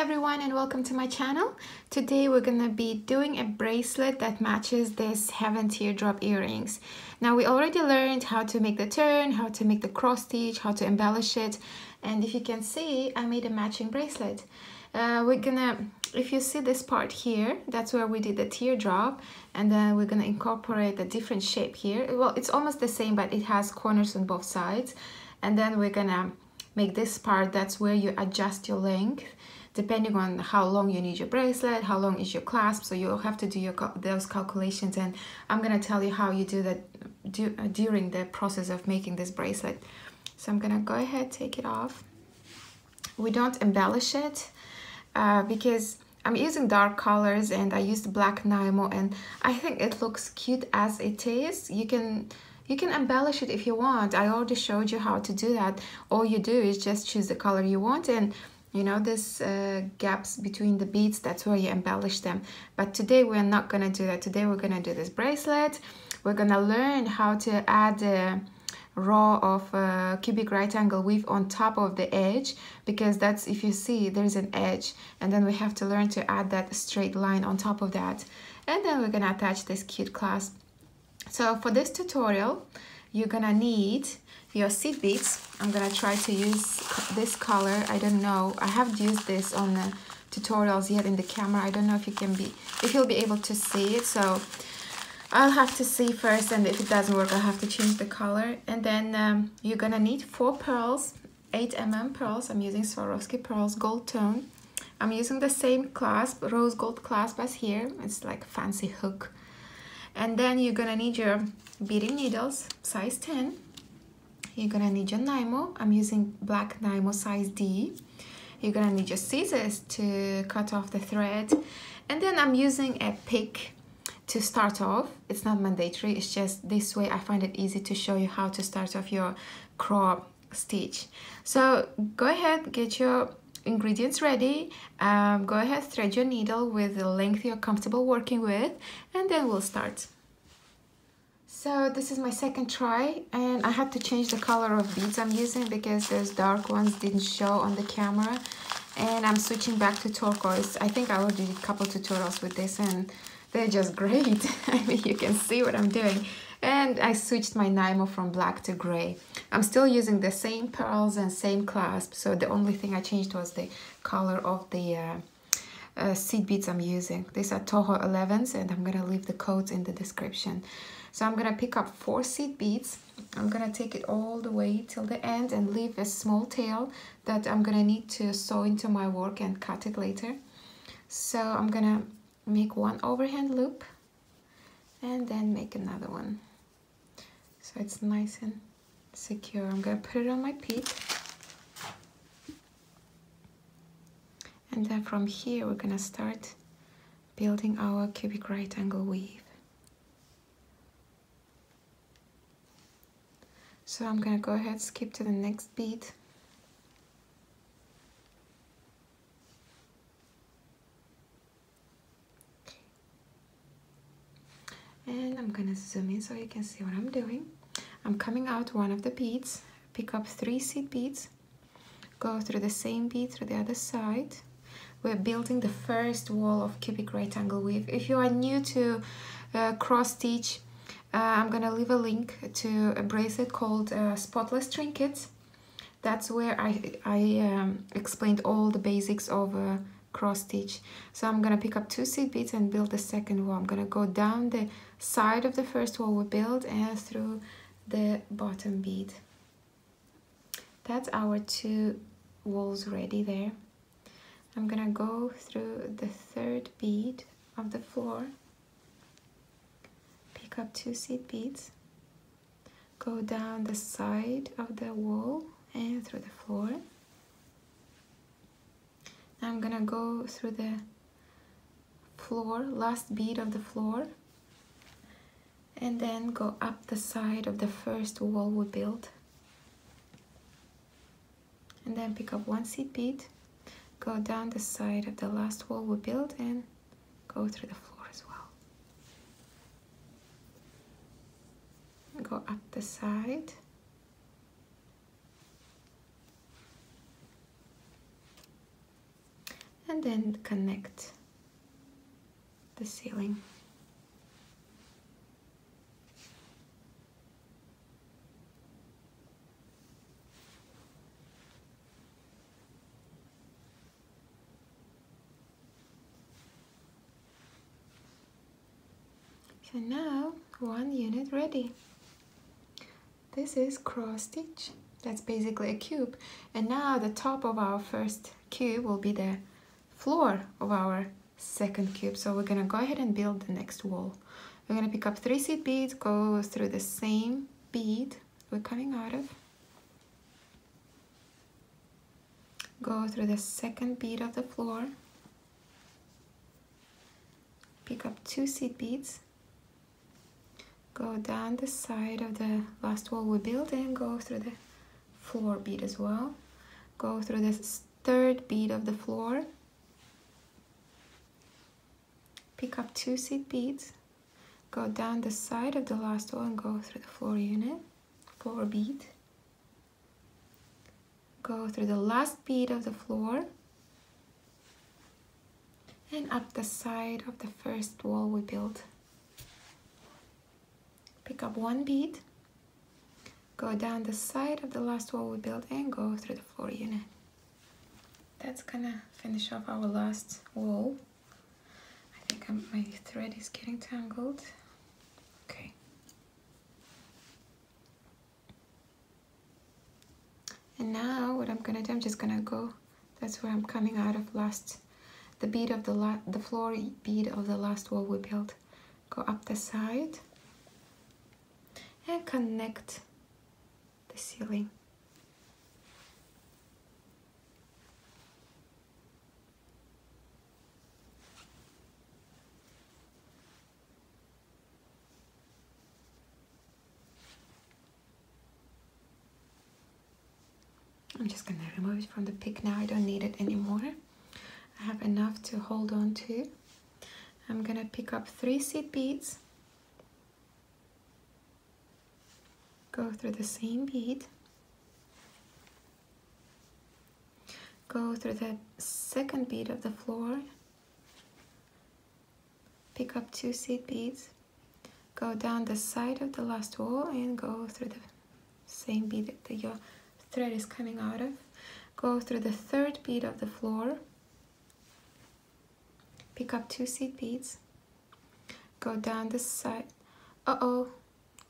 everyone and welcome to my channel. Today we're gonna be doing a bracelet that matches this Heaven Teardrop earrings. Now we already learned how to make the turn, how to make the cross stitch, how to embellish it, and if you can see, I made a matching bracelet. If you see this part here, that's where we did the teardrop, and then we're gonna incorporate a different shape here. Well, it's almost the same, but it has corners on both sides, and then we're gonna make this part, that's where you adjust your length depending on how long you need your bracelet, how long is your clasp, so you'll have to do those calculations, and I'm gonna tell you how you do that during the process of making this bracelet. So I'm gonna go ahead, take it off. We don't embellish it because I'm using dark colors and I used black Nymo, and I think it looks cute as it is. You can embellish it if you want. I already showed you how to do that. All you do is just choose the color you want, and you know, this gaps between the beads, that's where you embellish them. But today we're not gonna do that. Today we're gonna do this bracelet. We're gonna learn how to add a row of cubic right angle weave on top of the edge, because that's, if you see, there's an edge, and then we have to learn to add that straight line on top of that. And then we're gonna attach this cute clasp. So for this tutorial, you're gonna need your seed beads. I'm gonna try to use this color. I don't know, I haven't used this on the tutorials yet in the camera. I don't know if you'll be able to see it, so I'll have to see first, and if it doesn't work I'll have to change the color. And then you're gonna need 4 pearls, 8mm pearls. I'm using Swarovski pearls, gold tone. I'm using the same clasp, rose gold clasp as here. It's like a fancy hook. And then you're gonna need your beading needles, size 10. You're gonna need your Nymo. I'm using black Nymo, size D. You're gonna need your scissors to cut off the thread. And then I'm using a pick to start off. It's not mandatory, it's just this way I find it easy to show you how to start off your cross stitch. So go ahead, get your ingredients ready. Go ahead, thread your needle with the length you're comfortable working with, and then we'll start. So this is my second try, and I had to change the color of beads I'm using because those dark ones didn't show on the camera, and I'm switching back to turquoise. I think I already did a couple tutorials with this and they're just great. I mean, you can see what I'm doing. And I switched my Nymo from black to gray. I'm still using the same pearls and same clasp, so the only thing I changed was the color of the seed beads I'm using. These are Toho 11s, and I'm gonna leave the codes in the description. So I'm gonna pick up 4 seed beads. I'm gonna take it all the way till the end and leave a small tail that I'm gonna need to sew into my work and cut it later. So I'm gonna make 1 overhand loop and then make another one, so it's nice and secure. I'm gonna put it on my peak, and then from here we're gonna start building our cubic right angle weave. So I'm gonna go ahead, skip to the next bead. And I'm gonna zoom in so you can see what I'm doing. I'm coming out one of the beads, pick up 3 seed beads, go through the same bead through the other side. We're building the first wall of cubic right angle weave. If you are new to cross stitch, I'm gonna leave a link to a bracelet called Spotless Trinkets. That's where I explained all the basics of cross stitch. So I'm gonna pick up 2 seed beads and build the second wall. I'm gonna go down the side of the first wall we build and through the bottom bead. That's our 2 walls ready there. I'm gonna go through the 3rd bead of the floor, pick up 2 seed beads, go down the side of the wall and through the floor. I'm gonna go through the floor, last bead of the floor, and then go up the side of the first wall we built, and then pick up 1 seed bead, go down the side of the last wall we built and go through the floor as well. Go up the side, and then connect the ceiling. So now one unit ready. This is cross stitch. That's basically a cube. And now the top of our first cube will be the floor of our second cube. So we're gonna go ahead and build the next wall. We're gonna pick up 3 seed beads, go through the same bead we're coming out of. Go through the second bead of the floor. Pick up 2 seed beads. Go down the side of the last wall we built and go through the floor bead as well. Go through the third bead of the floor. Pick up 2 seed beads. Go down the side of the last wall and go through the floor bead. Go through the last bead of the floor and up the side of the first wall we built. Pick up 1 bead, go down the side of the last wall we built and go through the floor unit. That's gonna finish off our last wall. I think my thread is getting tangled. Okay. And now what I'm gonna do, I'm just gonna go, that's where I'm coming out of the bead of the floor bead of the last wall we built. Go up the side and connect the ceiling. I'm just gonna remove it from the pick now. I don't need it anymore. I have enough to hold on to. I'm gonna pick up 3 seed beads. Go through the same bead. Go through the second bead of the floor. Pick up 2 seed beads. Go down the side of the last wall and go through the same bead that your thread is coming out of. Go through the third bead of the floor. Pick up 2 seed beads. Go down the side. Uh-oh.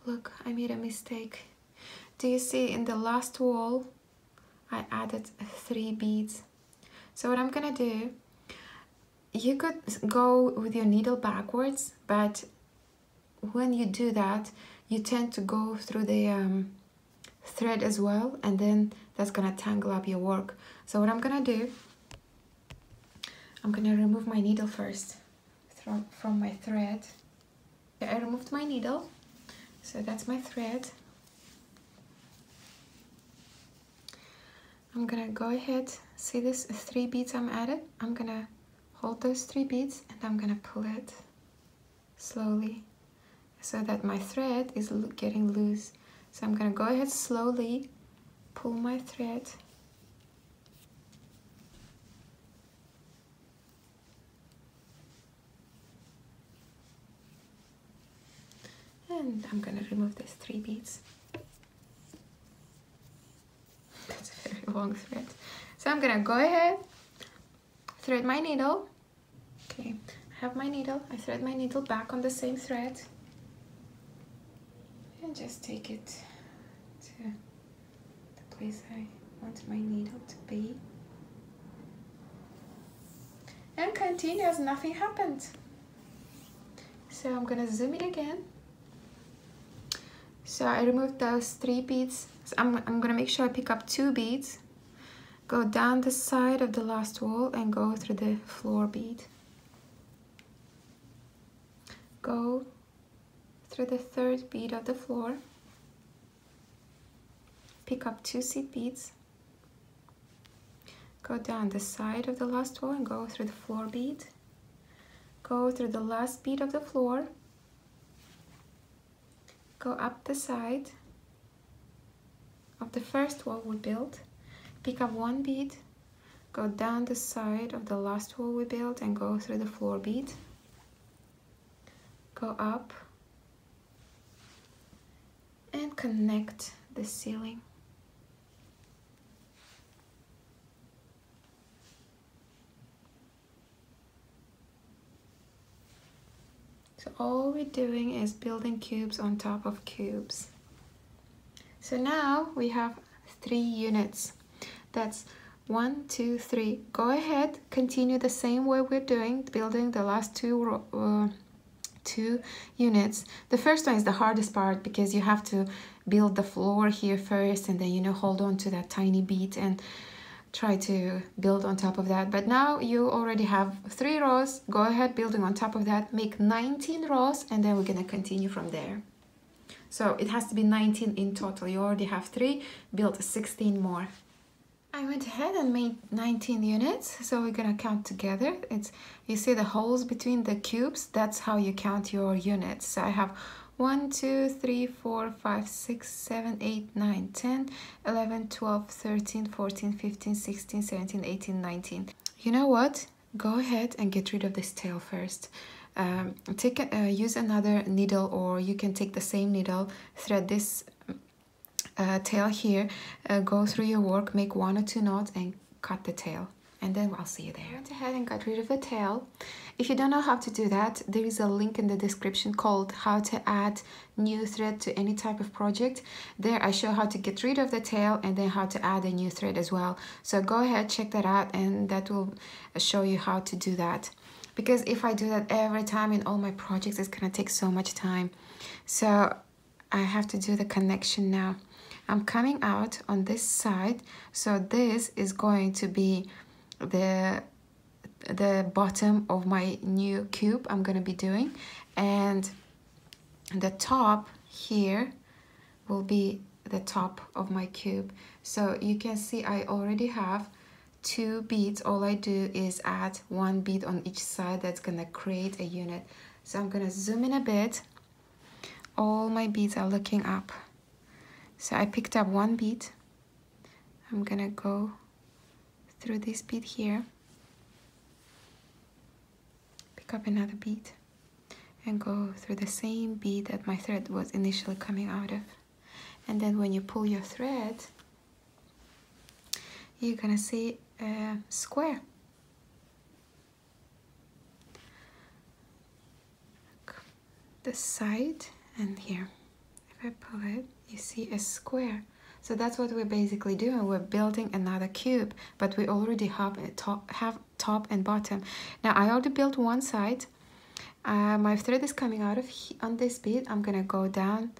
Look, I made a mistake. Do you see in the last wall, I added 3 beads. So what I'm gonna do, you could go with your needle backwards, but when you do that, you tend to go through the thread as well, and then that's gonna tangle up your work. So what I'm gonna do, I'm gonna remove my needle first from my thread. I removed my needle. So that's my thread. I'm gonna go ahead, see this 3 beads I'm added? I'm gonna hold those 3 beads and I'm gonna pull it slowly so that my thread is getting loose. So I'm gonna go ahead slowly, pull my thread. And I'm gonna remove these 3 beads. That's a very long thread. So I'm gonna go ahead, thread my needle. Okay, I have my needle. I thread my needle back on the same thread. And just take it to the place I want my needle to be. And continue as nothing happened. So I'm gonna zoom it again. So I removed those 3 beads. So I'm gonna make sure I pick up 2 beads, go down the side of the last wall and go through the floor bead. Go through the third bead of the floor, pick up 2 seed beads, go down the side of the last wall and go through the floor bead. Go through the last bead of the floor, go up the side of the first wall we built, pick up 1 bead, go down the side of the last wall we built and go through the floor bead, go up and connect the ceiling. So all we're doing is building cubes on top of cubes. So now we have 3 units. That's 1, 2, 3. Go ahead, continue the same way we're doing, building the last two units. The first one is the hardest part because you have to build the floor here first and then, you know, hold on to that tiny bead and try to build on top of that. But now you already have 3 rows. Go ahead, building on top of that, make 19 rows, and then we're gonna continue from there. So it has to be 19 in total. You already have 3, build 16 more. I went ahead and made 19 units, so we're gonna count together. You see the holes between the cubes, that's how you count your units. So I have 1, 2, 3, 4, 5, 6, 7, 8, 9, 10, 11, 12, 13, 14, 15, 16, 17, 18, 19. You know what? Go ahead and get rid of this tail first. Use another needle, or you can take the same needle, thread this tail here, go through your work, make 1 or 2 knots and cut the tail, and then I'll see you there. I went ahead and got rid of the tail. If you don't know how to do that, there is a link in the description called how to add new thread to any type of project. There I show how to get rid of the tail and then how to add a new thread as well. So go ahead, check that out, and that will show you how to do that. Because if I do that every time in all my projects, it's gonna take so much time. So I have to do the connection now. I'm coming out on this side, so this is going to be the bottom of my new cube I'm gonna be doing, and the top here will be the top of my cube. So you can see I already have 2 beads. All I do is add 1 bead on each side. That's gonna create a unit. So I'm gonna zoom in a bit. All my beads are looking up. So I picked up 1 bead. I'm gonna go through this bead here, pick up another bead, and go through the same bead that my thread was initially coming out of. And then when you pull your thread, you're gonna see a square. The side and here. If I pull it, you see a square. So that's what we're basically doing. We're building another cube, but we already have top and bottom. Now I already built 1 side. My thread is coming out of on this bead. I'm gonna go down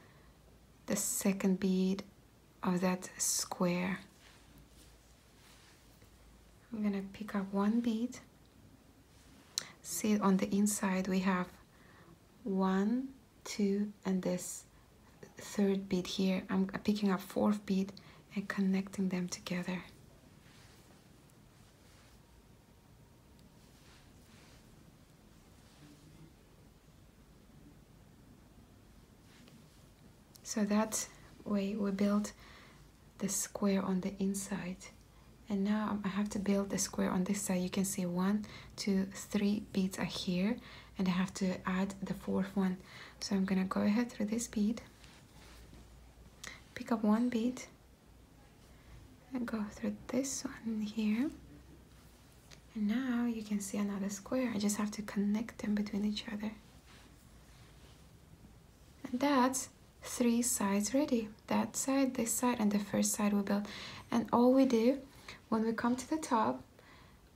the second bead of that square. I'm gonna pick up 1 bead. See, on the inside we have 1, 2, and this 3rd bead here. I'm picking up 4th bead and connecting them together. So that way we build the square on the inside. And now I have to build the square on this side. You can see 1, 2, 3 beads are here, and I have to add the 4th one. So I'm gonna go ahead through this bead, pick up 1 bead, and go through this one here. And now you can see another square. I just have to connect them between each other. And that's 3 sides ready. That side, this side, and the first side we built. And all we do, when we come to the top,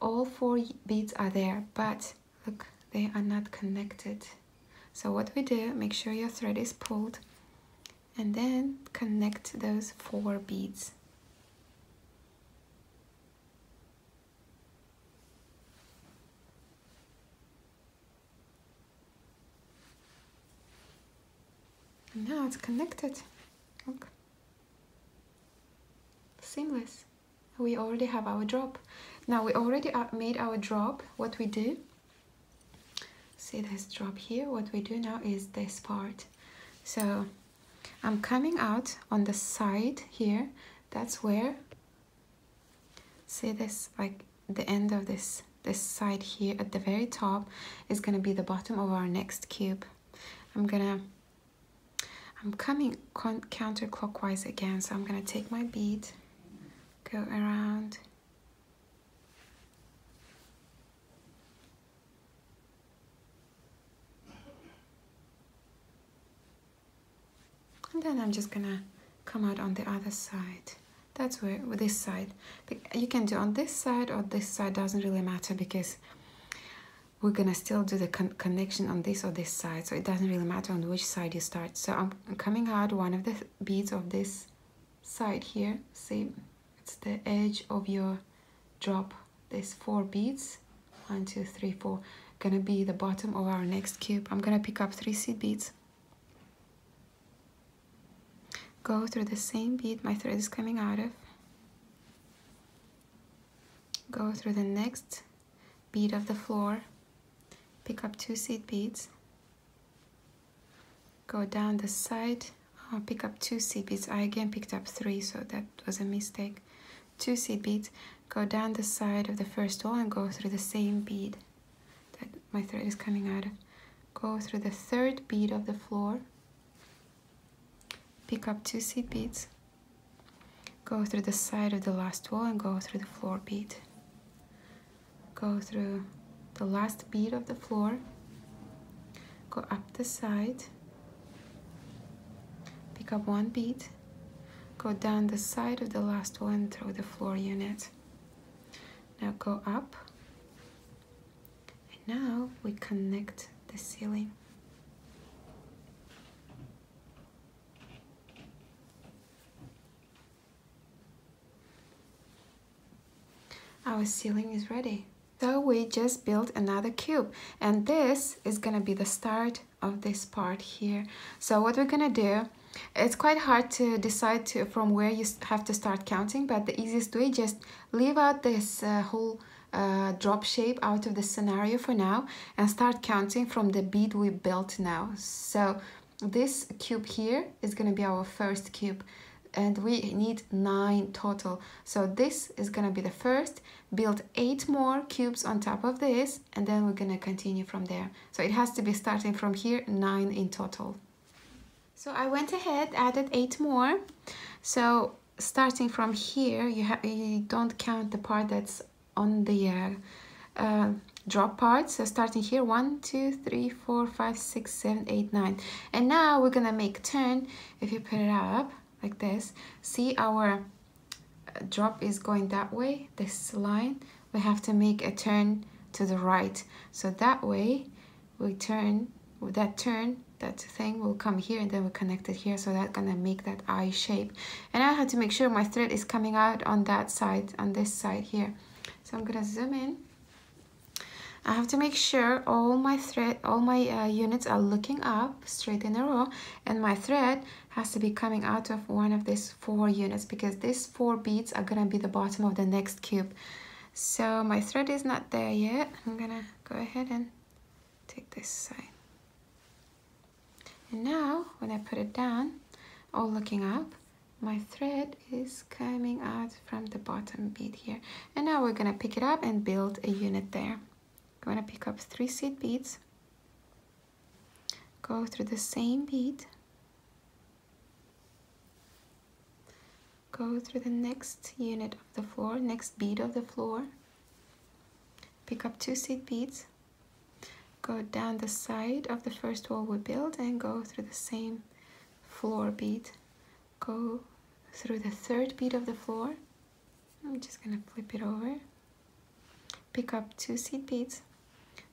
all 4 beads are there, but look, they are not connected. So what we do, make sure your thread is pulled, and then connect those 4 beads. And now it's connected. Look. Seamless. We already have our drop. Now we already made our drop. What we do, see this drop here, what we do now is this part. So I'm coming out on the side here. That's where, see this, like the end of this side here at the very top is gonna be the bottom of our next cube. I'm coming counterclockwise again, so I'm gonna take my bead, go around, and then I'm just gonna come out on the other side. That's where, with this side. You can do on this side or this side, doesn't really matter, because we're gonna still do the connection on this or this side, so it doesn't really matter on which side you start. So I'm coming out one of the beads of this side here. See, it's the edge of your drop. There's 4 beads, 1, 2, 3, 4, gonna be the bottom of our next cube. I'm gonna pick up 3 seed beads, go through the same bead my thread is coming out of, go through the next bead of the floor, pick up 2 seed beads, go down the side, pick up 2 seed beads. I again picked up 3, so that was a mistake. 2 seed beads, go down the side of the first row and go through the same bead that my thread is coming out of. Go through the 3rd bead of the floor, pick up 2 seed beads, go through the side of the last row and go through the floor bead. Go through the last bead of the floor, go up the side, pick up 1 bead, go down the side of the last one through the floor unit. Now go up, and now we connect the ceiling. Our ceiling is ready. So we just built another cube, and this is gonna be the start of this part here. So what we're gonna do, it's quite hard to decide from where you have to start counting, but the easiest way, just leave out this whole drop shape out of the scenario for now and start counting from the bead we built now. So this cube here is gonna be our first cube, and we need 9 total. So this is gonna be the first. Build 8 more cubes on top of this, and then we're gonna continue from there. So it has to be starting from here, 9 in total. So I went ahead, added 8 more. So starting from here, you don't count the part that's on the drop part. So starting here, 1, 2, 3, 4, 5, 6, 7, 8, 9. And now we're gonna make turn. If you put it up like this, see our drop is going that way, this line. We have to make a turn to the right, so that way we turn, that thing will come here, and then we connect it here, so that's gonna make that eye shape. And I have to make sure my thread is coming out on that side, on this side here. So I'm gonna zoom in. I have to make sure all my units are looking up straight in a row, and my thread has to be coming out of one of these 4 units, because these 4 beads are gonna be the bottom of the next cube. So my thread is not there yet. I'm gonna go ahead and take this side. And now when I put it down, all looking up, my thread is coming out from the bottom bead here. And now we're gonna pick it up and build a unit there. I'm going to pick up 3 seed beads, go through the same bead, go through the next unit of the floor, next bead of the floor, pick up 2 seed beads, go down the side of the first wall we built and go through the same floor bead, go through the 3rd bead of the floor. I'm just going to flip it over, pick up 2 seed beads,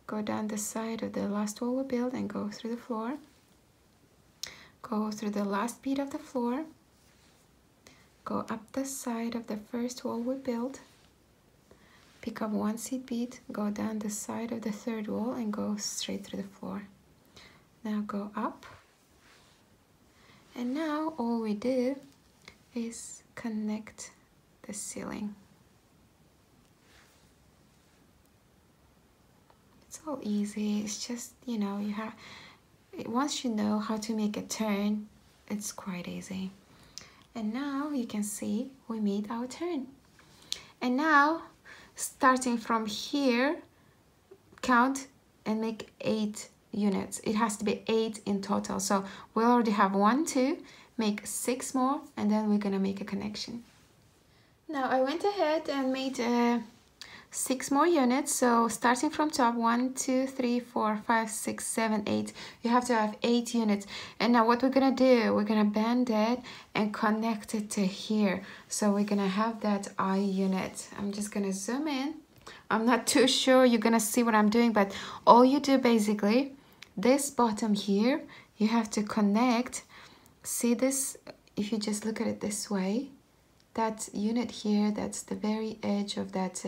go down the side of the last wall we built and go through the floor, go through the last bead of the floor, go up the side of the first wall we built, pick up 1 seed bead, go down the side of the 3rd wall and go straight through the floor. Now go up, and now all we do is connect the ceiling. It's all easy. It's just, you know, once you know how to make a turn, it's quite easy. And now you can see we made our turn. And now starting from here, count and make 8 units. It has to be 8 in total. So we already have 1, 2, make 6 more, and then we're gonna make a connection. Now I went ahead and made 6 more units. So starting from top, 1, 2, 3, 4, 5, 6, 7, 8. You have to have 8 units. And now what we're gonna do, we're gonna bend it and connect it to here. So we're gonna have that eye unit. I'm just gonna zoom in. I'm not too sure you're gonna see what I'm doing, but all you do basically, this bottom here, you have to connect. See this, if you just look at it this way, that unit here, that's the very edge of that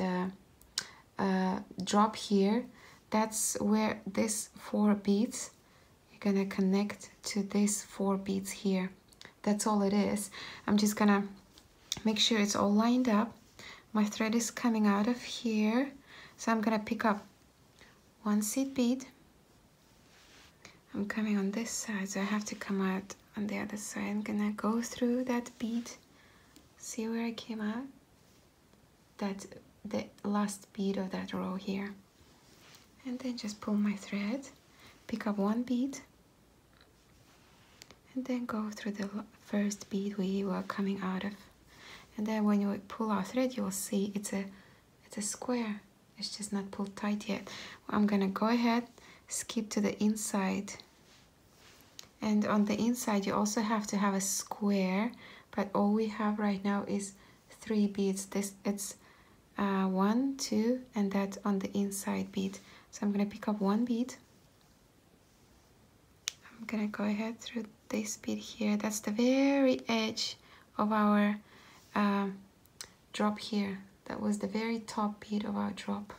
drop here, that's where this 4 beads, you're gonna connect to this 4 beads here. That's all it is. I'm just gonna make sure it's all lined up. My thread is coming out of here, so I'm gonna pick up 1 seed bead. I'm coming on this side, so I have to come out on the other side. I'm gonna go through that bead. See where I came out? That's the last bead of that row here. And then just pull my thread, pick up 1 bead, and then go through the first bead we were coming out of. And then when you pull our thread, you will see it's a square. It's just not pulled tight yet. I'm gonna go ahead, skip to the inside. And on the inside, you also have to have a square, but all we have right now is 3 beads. It's 1, 2, and that on the inside bead. So I'm gonna pick up 1 bead. I'm gonna go ahead through this bead here. That's the very edge of our drop here. That was the very top bead of our drop.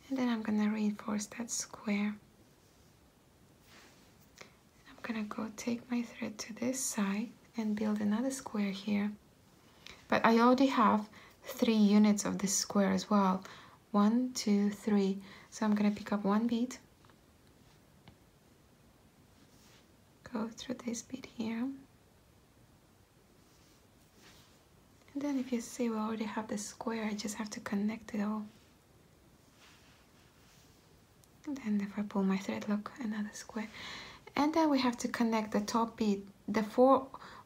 And then I'm gonna reinforce that square. I'm gonna go take my thread to this side and build another square here. But I already have 3 units of this square as well. 1, 2, 3. So I'm gonna pick up 1 bead. Go through this bead here. And then if you see we already have the square, I just have to connect it all. And then if I pull my thread, look, another square. And then we have to connect the top bead.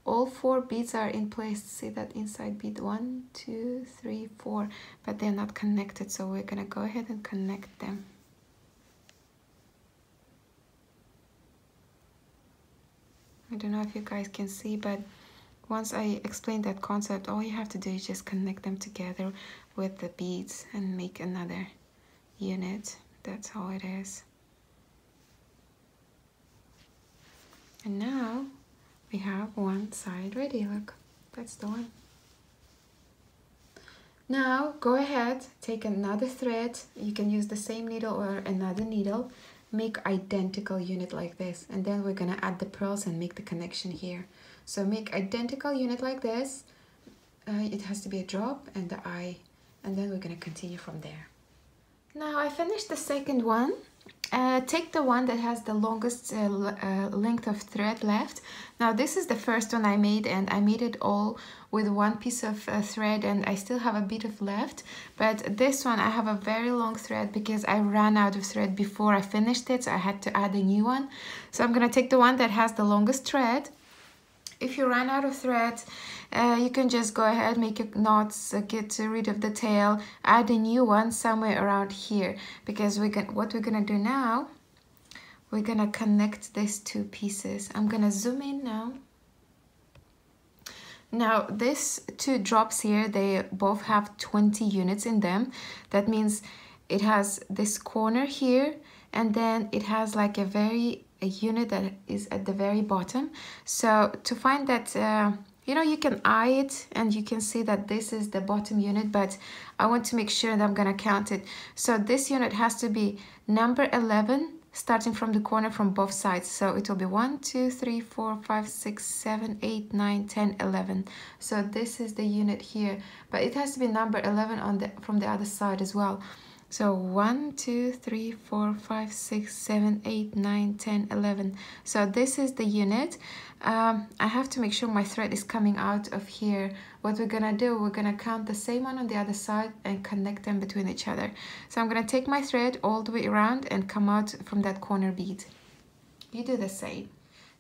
All 4 beads are in place. See that inside bead, 1, 2, 3, 4, but they're not connected. So we're gonna go ahead and connect them. I don't know if you guys can see, but once I explain that concept, all you have to do is just connect them together with the beads and make another unit. That's all it is. And now we have one side ready. Look, that's the one. Now go ahead, take another thread. You can use the same needle or another needle. Make identical unit like this, and then we're gonna add the pearls and make the connection here. So make identical unit like this. It has to be a drop and the eye, and then we're gonna continue from there. Now I finished the second one. Take the one that has the longest length of thread left. Now this is the first one I made, and I made it all with 1 piece of thread, and I still have a bit of left. But this one I have a very long thread because I ran out of thread before I finished it, so I had to add a new one. So I'm gonna take the one that has the longest thread. If you run out of thread, you can just go ahead, make your knots, get rid of the tail, add a new one somewhere around here. Because what we're gonna do now, we're gonna connect these 2 pieces. I'm gonna zoom in now. Now these 2 drops here, they both have 20 units in them. That means it has this corner here, and then it has like a unit that is at the very bottom. So to find that, you know, you can eye it and you can see that this is the bottom unit, but I want to make sure that I'm gonna count it. So this unit has to be number 11, starting from the corner from both sides. So it will be 1, 2, 3, 4, 5, 6, 7, 8, 9, 10, 11. So this is the unit here, but it has to be number 11 from the other side as well. So 1, 2, 3, 4, 5, 6, 7, 8, 9, 10, 11. So this is the unit. I have to make sure my thread is coming out of here. What we're gonna do, we're gonna count the same one on the other side and connect them between each other. So I'm gonna take my thread all the way around and come out from that corner bead. You do the same.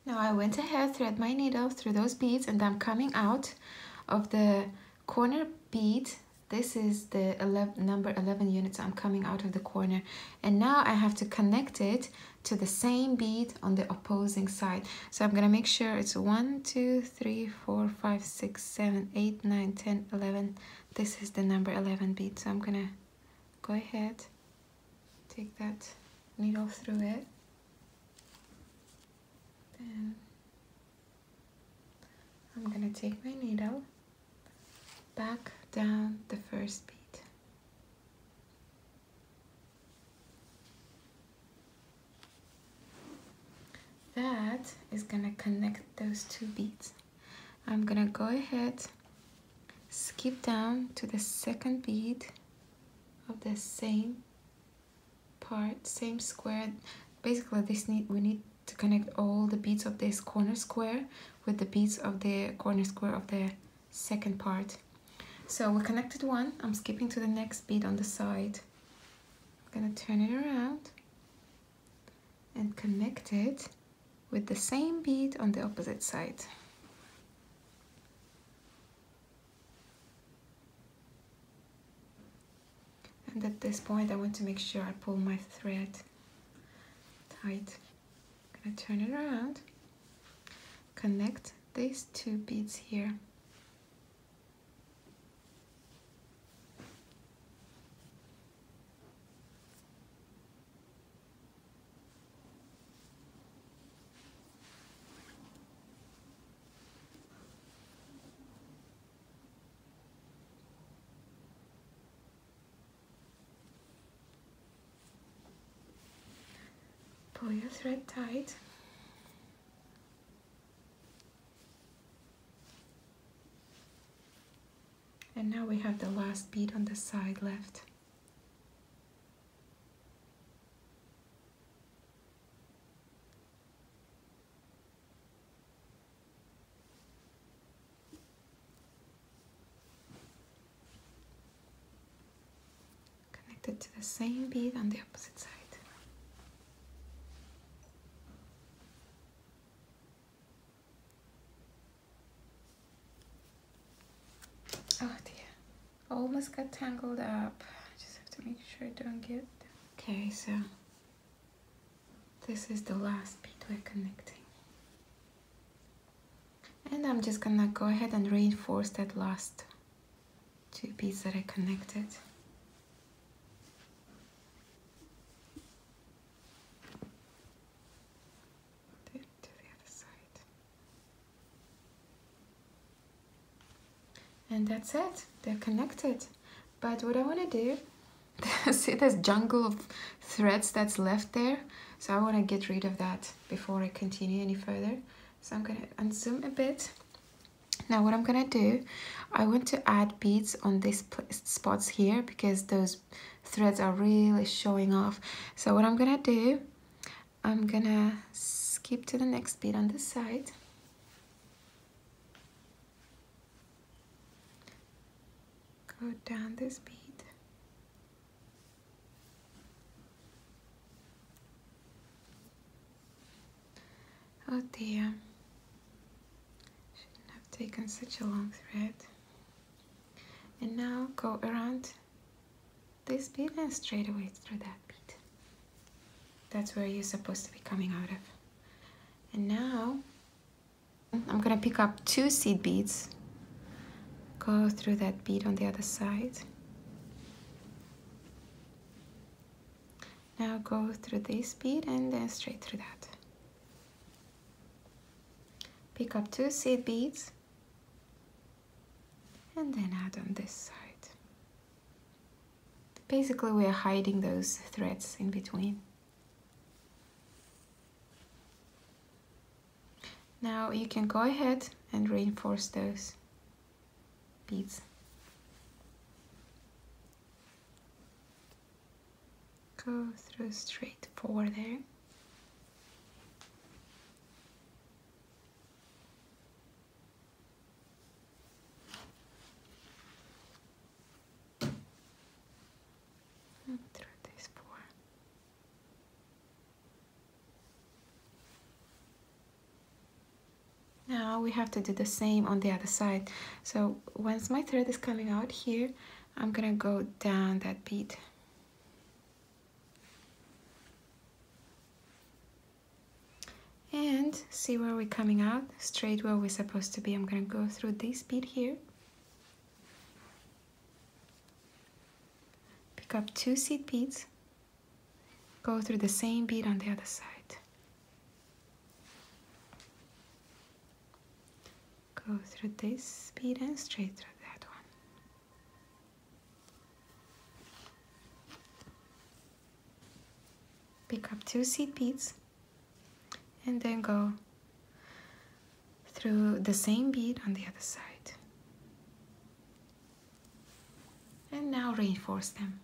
Now I went ahead, thread my needle through those beads, and I'm coming out of the corner bead. This is the number 11 unit, so I'm coming out of the corner. And now I have to connect it to the same bead on the opposing side. So I'm gonna make sure it's 1, 2, 3, 4, 5, 6, 7, 8, 9, 10, 11. This is the number 11 bead. So I'm gonna go ahead, take that needle through it. Then I'm gonna take my needle back down the first bead. That is gonna connect those two beads. I'm gonna go ahead, skip down to the second bead of the same part, same square. Basically we need to connect all the beads of this corner square with the beads of the corner square of the second part. So we connected one. I'm skipping to the next bead on the side. I'm gonna turn it around and connect it with the same bead on the opposite side. And at this point I want to make sure I pull my thread tight. I'm gonna turn it around, connect these two beads here. Pull your thread tight. And now we have the last bead on the side left. Connect it to the same bead on the opposite side. Oh dear, almost got tangled up. Just have to make sure I don't get. Okay, so this is the last bead we're connecting. And I'm just gonna go ahead and reinforce that last two beads that I connected. To the other side. And that's it, they're connected. But what I want to do, see this jungle of threads that's left there? So I want to get rid of that before I continue any further. So I'm going to unzoom a bit. Now what I'm going to do, I want to add beads on these spots here because those threads are really showing off. So what I'm going to do, I'm going to skip to the next bead on this side. Go down this bead. Oh dear, shouldn't have taken such a long thread. And now go around this bead and straight away through that bead. That's where you're supposed to be coming out of. And now I'm gonna pick up 2 seed beads. Go through that bead on the other side. Now go through this bead and then straight through that. Pick up 2 seed beads and then add on this side. Basically we are hiding those threads in between. Now you can go ahead and reinforce those beads. go through straight 4 there. And through this 4. Now we have to do the same on the other side. So once my thread is coming out here, I'm gonna go down that bead. And see where we're coming out, straight where we're supposed to be. I'm gonna go through this bead here. Pick up 2 seed beads. Go through the same bead on the other side. Go through this bead and straight through that one. Pick up 2 seed beads and then go through the same bead on the other side. And now reinforce them.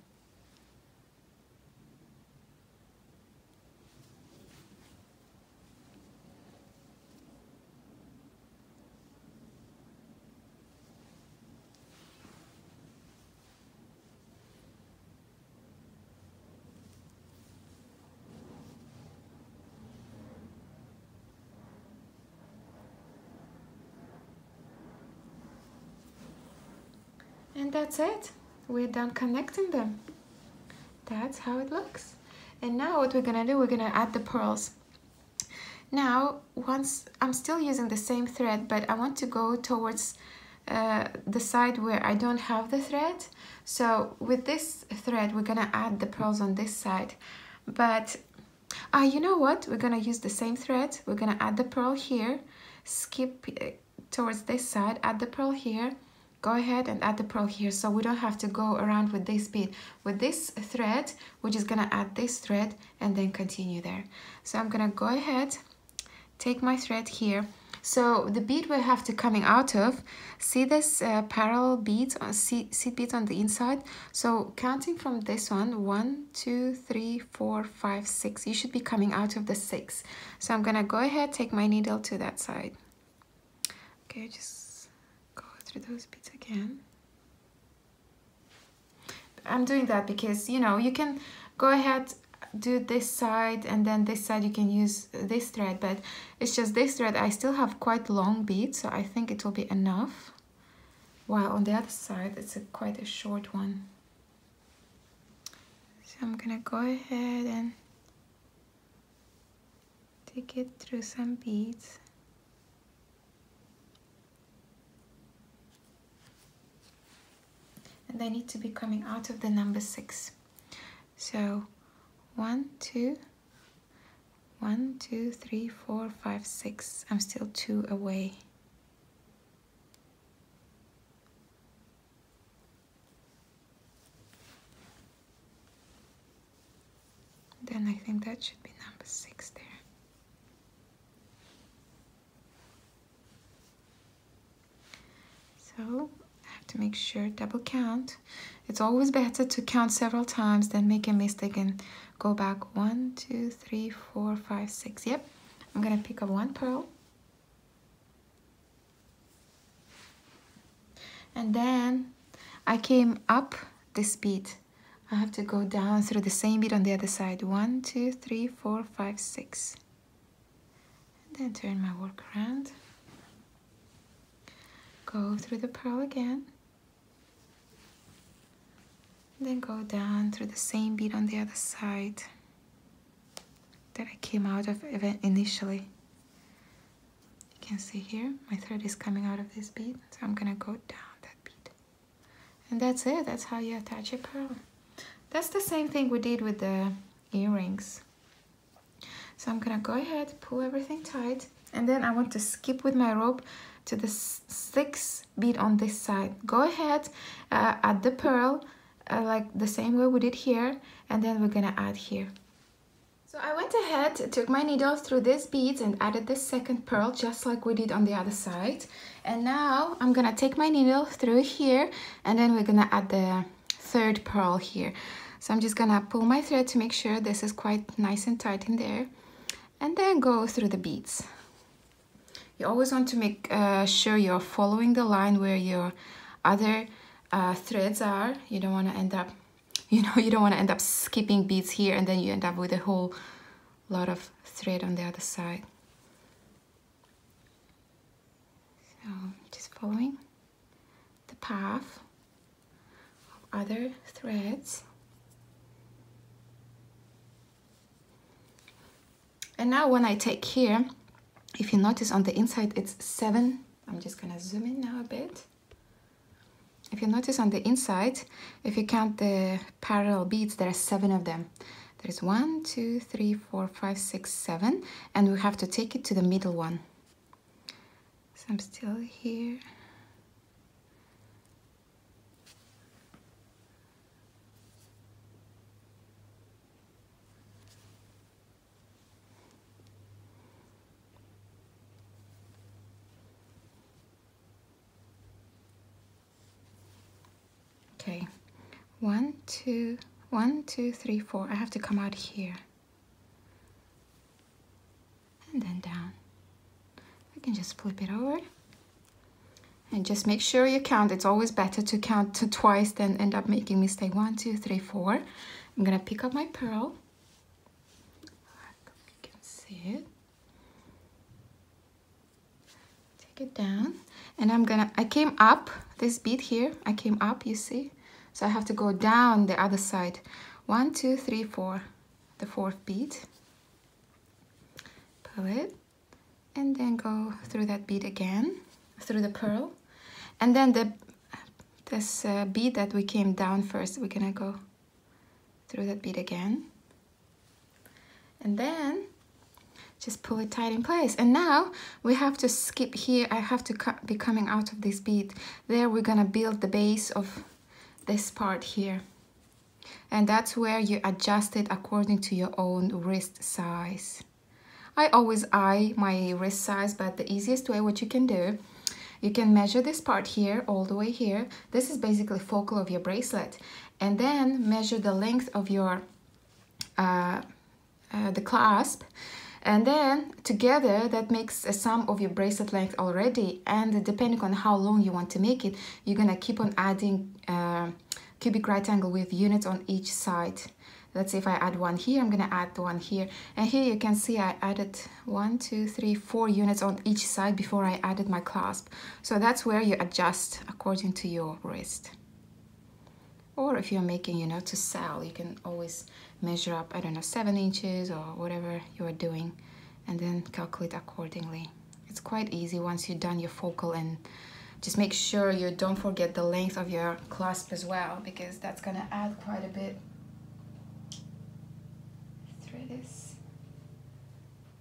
And that's it. We're done connecting them. That's how it looks. And now what we're gonna do, we're gonna add the pearls. Now, once I'm still using the same thread, but I want to go towards the side where I don't have the thread. So with this thread, we're gonna add the pearls on this side. But you know what? We're gonna use the same thread. We're gonna add the pearl here, skip towards this side, add the pearl here, go ahead and add the pearl here, so we don't have to go around with this bead. With this thread, we're just gonna add this thread and then continue there. So I'm gonna go ahead, take my thread here. So the bead we have to coming out of, see this parallel beads, seed beads on the inside. So counting from this one, 1, 2, 3, 4, 5, 6. You should be coming out of the 6. So I'm gonna go ahead, take my needle to that side. Okay, just those beads again. I'm doing that because, you know, you can go ahead, do this side, and then this side you can use this thread, but it's just this thread, I still have quite long beads, so I think it will be enough, while on the other side it's quite a short one. So I'm gonna go ahead and take it through some beads. And they need to be coming out of the number 6. So 1, 2, 1, 2, 3, 4, 5, 6. I'm still 2 away. Then I think that should be number 6 there. So to make sure, double count. It's always better to count several times than make a mistake and go back. 1, 2, 3, 4, 5, 6. Yep, I'm gonna pick up 1 pearl. And then I came up this bead. I have to go down through the same bead on the other side. 1, 2, 3, 4, 5, 6. And then turn my work around. Go through the pearl again. Then go down through the same bead on the other side that I came out of initially. You can see here, my thread is coming out of this bead, so I'm gonna go down that bead. And that's it, that's how you attach a pearl. That's the same thing we did with the earrings. So I'm gonna go ahead, pull everything tight, and then I want to skip with my rope to the 6th bead on this side. Go ahead, add the pearl, like the same way we did here, and then we're gonna add here. So I went ahead, took my needle through these beads and added the 2nd pearl just like we did on the other side. And now I'm gonna take my needle through here, and then we're gonna add the 3rd pearl here. So I'm just gonna pull my thread to make sure this is quite nice and tight in there, and then go through the beads. You always want to make sure you're following the line where your other threads are. You don't want to end up, you don't want to end up skipping beads here and then you end up with a whole lot of thread on the other side. So just following the path of other threads. And now when I take here, if you notice on the inside it's 7. I'm just gonna zoom in now a bit. If you notice on the inside, if you count the parallel beads, there are 7 of them. There's 1, 2, 3, 4, 5, 6, 7, and we have to take it to the middle one. So I'm still here. Okay, 1, 2, 3, 4. I have to come out here and then down. I can just flip it over and just make sure you count. It's always better to count twice than end up making mistake. 1, 2, 3, 4. I'm gonna pick up my pearl. You can see it. Take it down, and I came up this bead here. I came up, you see. So I have to go down the other side. 1, 2, 3, 4, the 4th bead. Pull it, and then go through that bead again, through the pearl. And then this bead that we came down first, we're gonna go through that bead again. And then just pull it tight in place. And now we have to skip here. I have to be coming out of this bead. There we're gonna build the base of this part here, and that's where you adjust it according to your own wrist size. I always eye my wrist size, but the easiest way, what you can do, you can measure this part here all the way here. This is basically focal of your bracelet, and then measure the length of your the clasp, and then together that makes a sum of your bracelet length already. And depending on how long you want to make it, you're gonna keep on adding cubic right angle with units on each side. Let's say if I add 1 here, I'm gonna add 1 here, and here you can see I added 1, 2, 3, 4 units on each side before I added my clasp. So that's where you adjust according to your wrist. Or if you're making, to sell, you can always measure up, I don't know, 7 inches or whatever you are doing, and then calculate accordingly. It's quite easy once you've done your focal, and just make sure you don't forget the length of your clasp as well, because that's gonna add quite a bit. Thread this.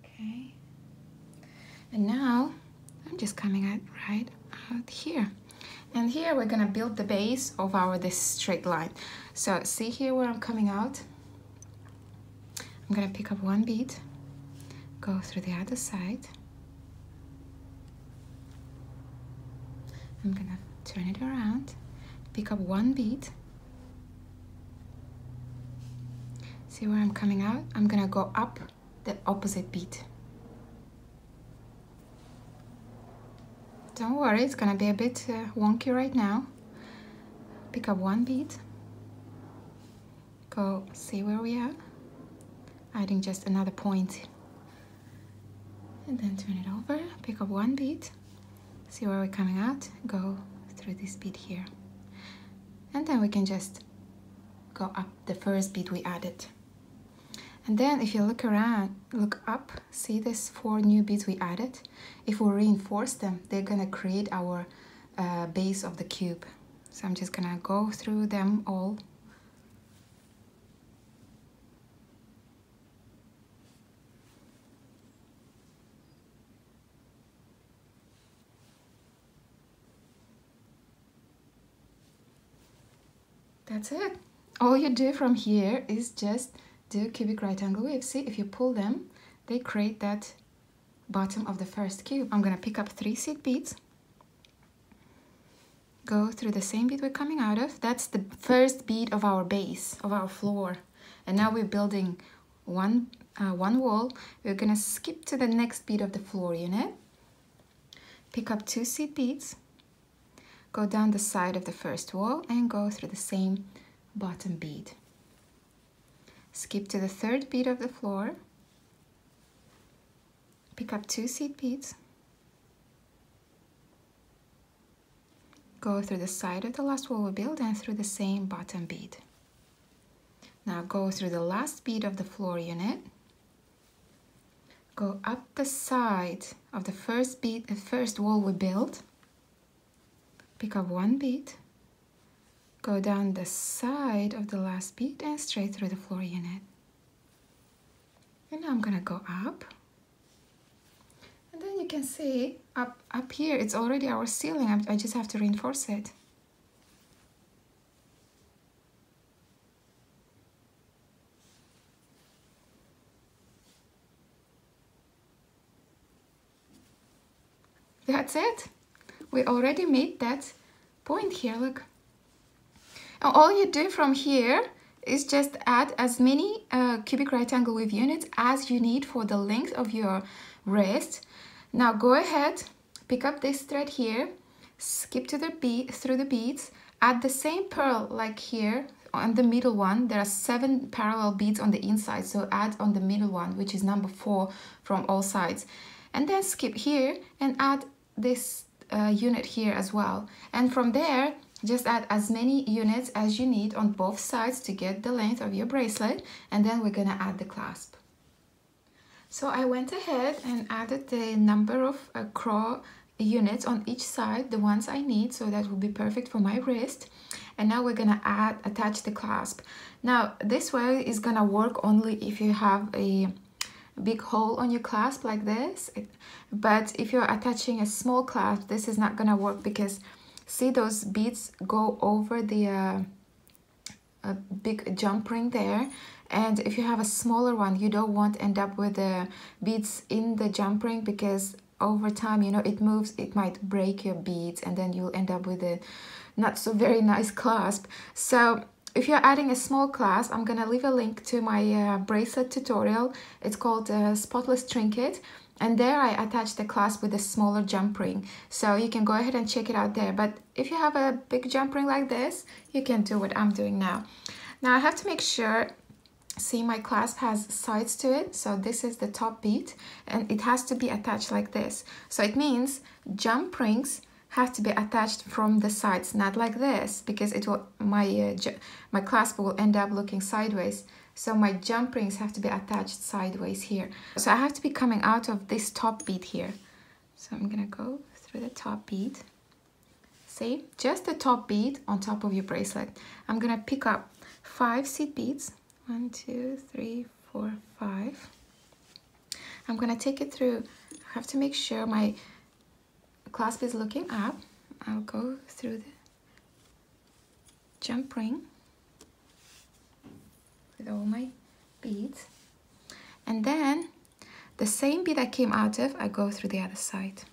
Okay. And now I'm just coming out right out here. And here we're gonna build the base of this straight line. So see here where I'm coming out? I'm gonna pick up 1 bead, go through the other side. I'm gonna turn it around, pick up 1 bead. See where I'm coming out? I'm gonna go up the opposite bead. Don't worry, it's gonna be a bit wonky right now. Pick up 1 bead, go see where we are, adding just another point, and then turn it over, pick up 1 bead, see where we're coming out, go through this bead here, and then we can just go up the first bead we added. And then if you look around, look up, see these 4 new beads we added? If we reinforce them, they're gonna create our base of the cube. So I'm just gonna go through them all. That's it. All you do from here is just do cubic right angle weave. See, if you pull them, they create that bottom of the first cube. I'm gonna pick up 3 seed beads, go through the same bead we're coming out of. That's the first bead of our base, of our floor. And now we're building one wall. We're gonna skip to the next bead of the floor unit. Pick up 2 seed beads, go down the side of the first wall and go through the same bottom bead. Skip to the third bead of the floor, pick up 2 seed beads, go through the side of the last wall we built and through the same bottom bead. Now go through the last bead of the floor unit, go up the side of the first bead, the first wall we built, pick up 1 bead, go down the side of the last bead and straight through the floor unit. And now I'm gonna go up. And then you can see up here, it's already our ceiling. I just have to reinforce it. That's it. We already made that point here, look. And all you do from here is just add as many cubic rectangle weave units as you need for the length of your wrist. Now go ahead, pick up this thread here, skip to the bead, through the beads, add the same pearl like here on the middle one. There are 7 parallel beads on the inside, so add on the middle one, which is number 4 from all sides. And then skip here and add this unit here as well. And from there, just add as many units as you need on both sides to get the length of your bracelet, and then we're gonna add the clasp. So I went ahead and added the number of claw units on each side, the ones I need, so that will be perfect for my wrist. And now we're gonna attach the clasp. Now this way is gonna work only if you have a big hole on your clasp like this, but if you're attaching a small clasp, this is not gonna work because see those beads go over the big jump ring there, and if you have a smaller one, you don't want to end up with the beads in the jump ring because over time, you know, it moves, it might break your beads and then you'll end up with a not so very nice clasp. So if you're adding a small clasp, I'm gonna leave a link to my bracelet tutorial. It's called Spotless Trinket, and there I attach the clasp with a smaller jump ring. So you can go ahead and check it out there. But if you have a big jump ring like this, you can do what I'm doing now. Now I have to make sure, see my clasp has sides to it. So this is the top bead and it has to be attached like this. So it means jump rings have to be attached from the sides, not like this, because it will my clasp will end up looking sideways. So my jump rings have to be attached sideways here. So I have to be coming out of this top bead here. So I'm gonna go through the top bead. See, just the top bead on top of your bracelet. I'm gonna pick up 5 seed beads. 1, 2, 3, 4, 5. I'm gonna take it through. I have to make sure my clasp is looking up. I'll go through the jump ring with all my beads, and then the same bead I came out of, I go through the other side,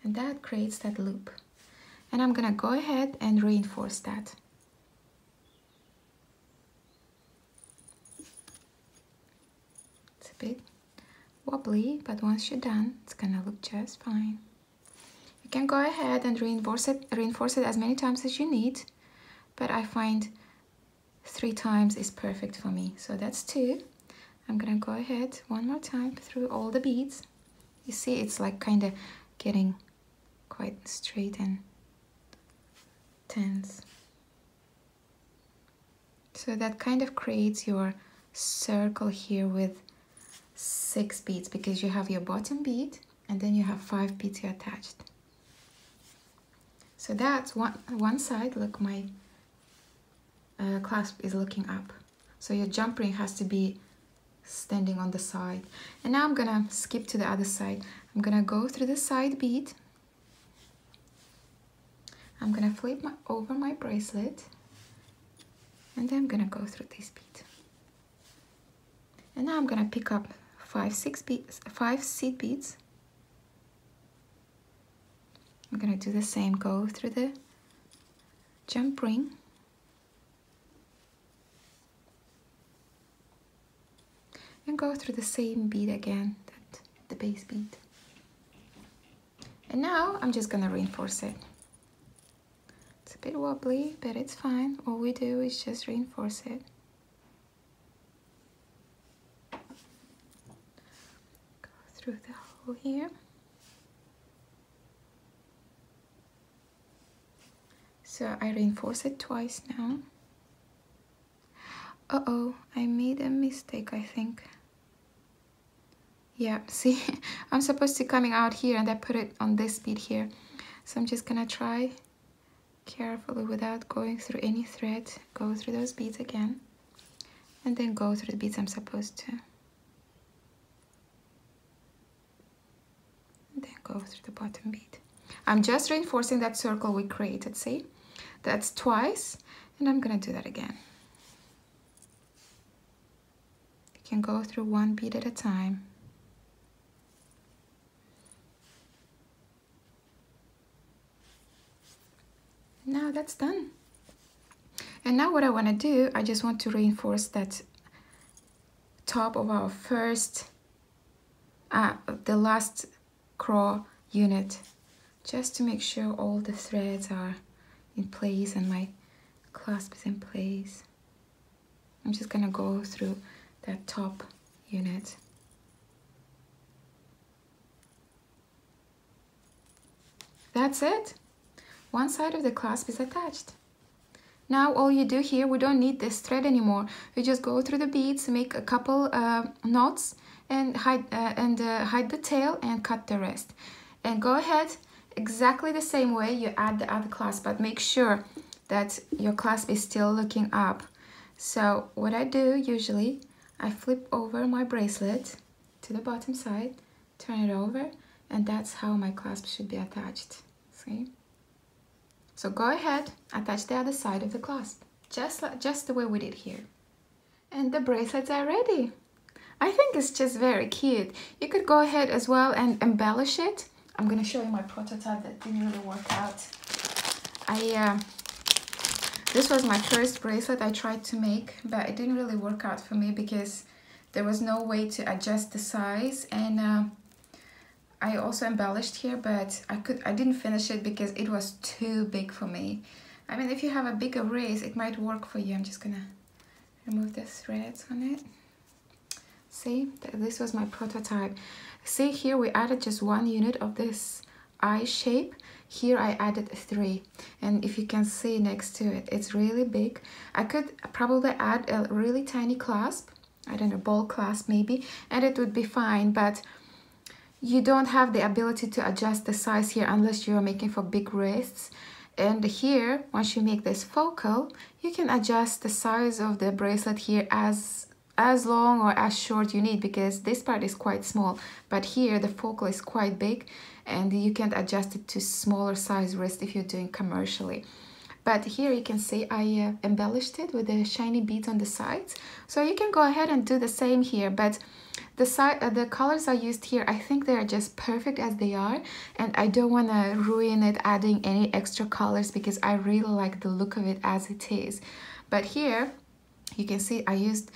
and that creates that loop. And I'm gonna go ahead and reinforce that. It's a bit wobbly, but once you're done, it's gonna look just fine. You can go ahead and reinforce it as many times as you need, but I find 3 times is perfect for me. So that's 2. I'm gonna go ahead one more time through all the beads. You see, it's like kind of getting quite straight and tense. So that kind of creates your circle here with 6 beads, because you have your bottom bead and then you have 5 beads here attached. So that's one side. Look, my clasp is looking up, so your jump ring has to be standing on the side. And now I'm gonna skip to the other side. I'm gonna go through the side bead. I'm gonna flip over my bracelet, and then I'm gonna go through this bead. And now I'm gonna pick up 5 seed beads, I'm gonna do the same, go through the jump ring. And go through the same bead again, the base bead. And now I'm just gonna reinforce it. It's a bit wobbly, but it's fine. All we do is just reinforce it. Go through the hole here. So I reinforce it twice now. Uh-oh, I made a mistake, I think. Yeah, see, I'm supposed to coming out here and I put it on this bead here. So I'm just gonna try carefully without going through any thread. Go through those beads again. And then go through the beads I'm supposed to. And then go through the bottom bead. I'm just reinforcing that circle we created, see? That's twice, and I'm gonna do that again. You can go through one bead at a time. Now that's done. And now what I want to do, I just want to reinforce that top of our first, the last claw unit, just to make sure all the threads are in place and my clasp is in place. I'm just gonna go through that top unit. That's it. One side of the clasp is attached. Now all you do here, we don't need this thread anymore. You just go through the beads, make a couple knots, and hide the tail and cut the rest. And go ahead, exactly the same way you add the other clasp, but make sure that your clasp is still looking up. So what I do usually, I flip over my bracelet to the bottom side, turn it over, and that's how my clasp should be attached. See? So go ahead, attach the other side of the clasp, just the way we did here. And the bracelets are ready. I think it's just very cute. You could go ahead as well and embellish it. I'm gonna show you my prototype that didn't really work out. This was my first bracelet I tried to make, but it didn't really work out for me because there was no way to adjust the size, and I also embellished here, but I didn't finish it because it was too big for me. I mean, if you have a bigger wrist, it might work for you. I'm just gonna remove the threads on it. See, this was my prototype. See here, we added just one unit of this eye shape. Here I added 3, and if you can see next to it, it's really big. I could probably add a really tiny clasp, I don't know, ball clasp maybe, and it would be fine, but you don't have the ability to adjust the size here unless you are making for big wrists. And here, once you make this focal, you can adjust the size of the bracelet here as long or as short you need, because this part is quite small, but here the focal is quite big and you can't adjust it to smaller size wrist if you're doing commercially. But here you can see I embellished it with the shiny beads on the sides, so you can go ahead and do the same here. But the colors I used here, I think they are just perfect as they are, and I don't want to ruin it adding any extra colors because I really like the look of it as it is. But here you can see I used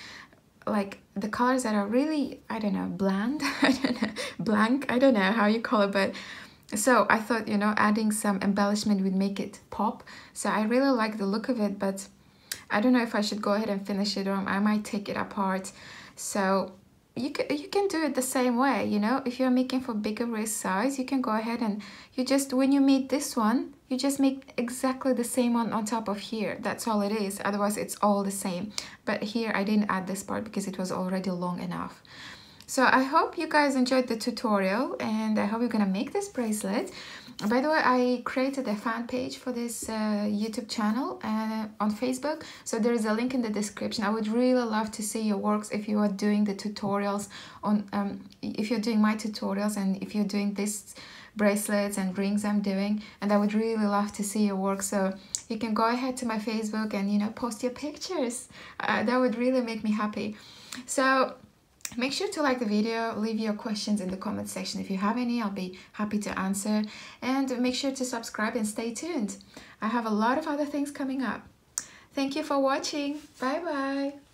like the colors that are really, I don't know, bland, I don't know, blank, I don't know how you call it, but so I thought, you know, adding some embellishment would make it pop. So I really like the look of it, but I don't know if I should go ahead and finish it or I might take it apart. So you can do it the same way, you know, if you're making for bigger wrist size, you can go ahead and you just, when you made this one, you just make exactly the same one on top of here. That's all it is. Otherwise, it's all the same. But here, I didn't add this part because it was already long enough. So I hope you guys enjoyed the tutorial, and I hope you're gonna make this bracelet. By the way, I created a fan page for this YouTube channel on Facebook, so there is a link in the description. I would really love to see your works if you are doing the tutorials on, if you're doing my tutorials and if you're doing this bracelets and rings I'm doing, and I would really love to see your work. So you can go ahead to my Facebook and, you know, post your pictures. That would really make me happy. So Make sure to like the video, leave your questions in the comment section if you have any. I'll be happy to answer. And make sure to subscribe and stay tuned. I have a lot of other things coming up. Thank you for watching. Bye bye.